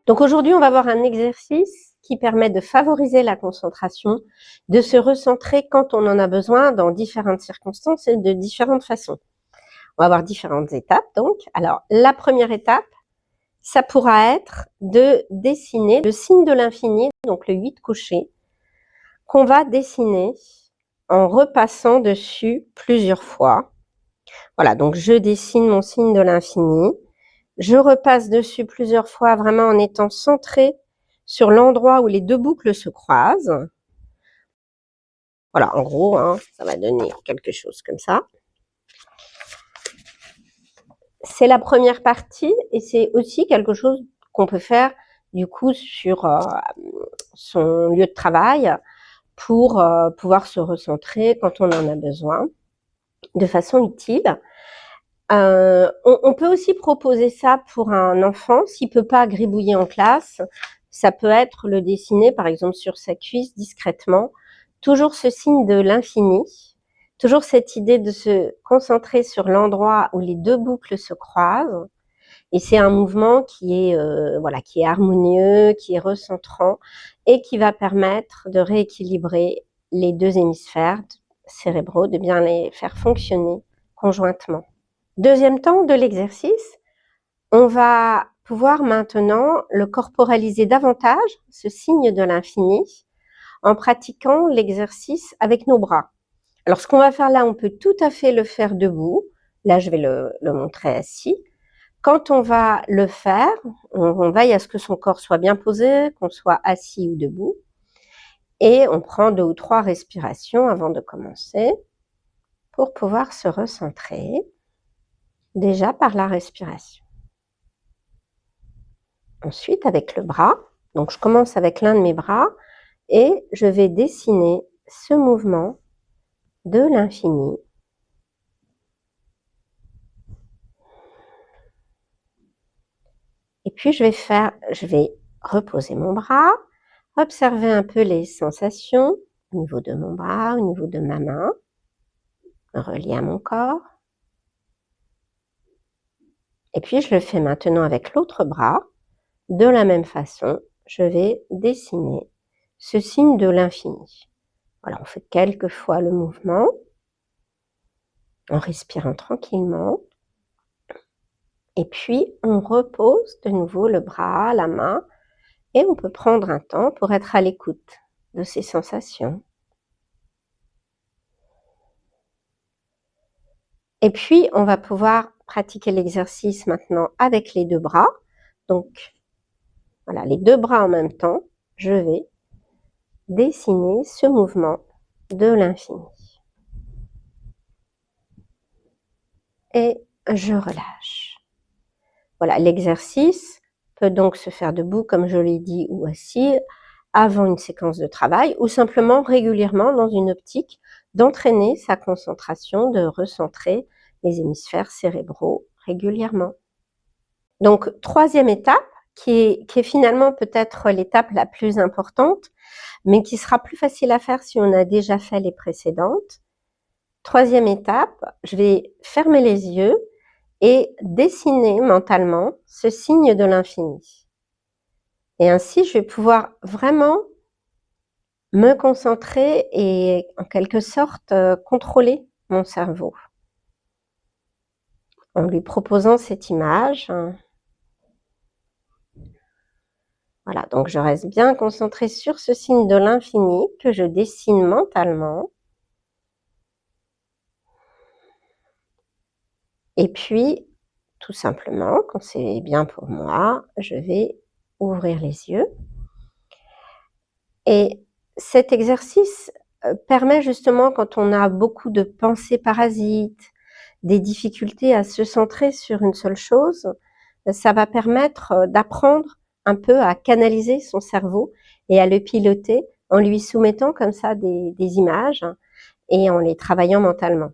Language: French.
Donc aujourd'hui, on va voir un exercice qui permet de favoriser la concentration, de se recentrer quand on en a besoin dans différentes circonstances et de différentes façons. On va voir différentes étapes donc. Alors la première étape, ça pourra être de dessiner le signe de l'infini, donc le 8 couché, qu'on va dessiner en repassant dessus plusieurs fois. Voilà, donc je dessine mon signe de l'infini. Je repasse dessus plusieurs fois, vraiment en étant centré sur l'endroit où les deux boucles se croisent. Voilà, en gros, hein, ça va donner quelque chose comme ça. C'est la première partie et c'est aussi quelque chose qu'on peut faire du coup sur son lieu de travail pour pouvoir se recentrer quand on en a besoin de façon utile. On peut aussi proposer ça pour un enfant, s'il peut pas gribouiller en classe, ça peut être le dessiner par exemple sur sa cuisse discrètement, toujours ce signe de l'infini, toujours cette idée de se concentrer sur l'endroit où les deux boucles se croisent, et c'est un mouvement qui est voilà, qui est harmonieux, qui est recentrant et qui va permettre de rééquilibrer les deux hémisphères cérébraux, de bien les faire fonctionner conjointement. Deuxième temps de l'exercice, on va pouvoir maintenant le corporaliser davantage, ce signe de l'infini, en pratiquant l'exercice avec nos bras. Alors ce qu'on va faire là, on peut tout à fait le faire debout. Là, je vais le montrer assis. Quand on va le faire, on veille à ce que son corps soit bien posé, qu'on soit assis ou debout. Et on prend 2 ou 3 respirations avant de commencer pour pouvoir se recentrer. Déjà par la respiration. Ensuite, avec le bras, donc je commence avec l'un de mes bras et je vais dessiner ce mouvement de l'infini. Et puis je vais reposer mon bras, observer un peu les sensations au niveau de mon bras, au niveau de ma main, relié à mon corps. Et puis je le fais maintenant avec l'autre bras. De la même façon, je vais dessiner ce signe de l'infini. Voilà, on fait quelques fois le mouvement en respirant tranquillement. Et puis, on repose de nouveau le bras, la main, et on peut prendre un temps pour être à l'écoute de ces sensations. Et puis, on va pouvoir pratiquer l'exercice maintenant avec les deux bras. Donc, voilà, les deux bras en même temps, je vais dessiner ce mouvement de l'infini. Et je relâche. Voilà, l'exercice peut donc se faire debout, comme je l'ai dit, ou assis, avant une séquence de travail, ou simplement régulièrement dans une optique d'entraîner sa concentration, de recentrer les hémisphères cérébraux régulièrement. Donc, troisième étape, qui est finalement peut-être l'étape la plus importante, mais qui sera plus facile à faire si on a déjà fait les précédentes. Troisième étape, je vais fermer les yeux et dessiner mentalement ce signe de l'infini. Et ainsi, je vais pouvoir vraiment me concentrer et en quelque sorte contrôler mon cerveau en lui proposant cette image. Voilà, donc je reste bien concentrée sur ce signe de l'infini que je dessine mentalement. Et puis, tout simplement, quand c'est bien pour moi, je vais ouvrir les yeux. Et cet exercice permet justement, quand on a beaucoup de pensées parasites, des difficultés à se centrer sur une seule chose, ça va permettre d'apprendre un peu à canaliser son cerveau et à le piloter en lui soumettant comme ça des images et en les travaillant mentalement.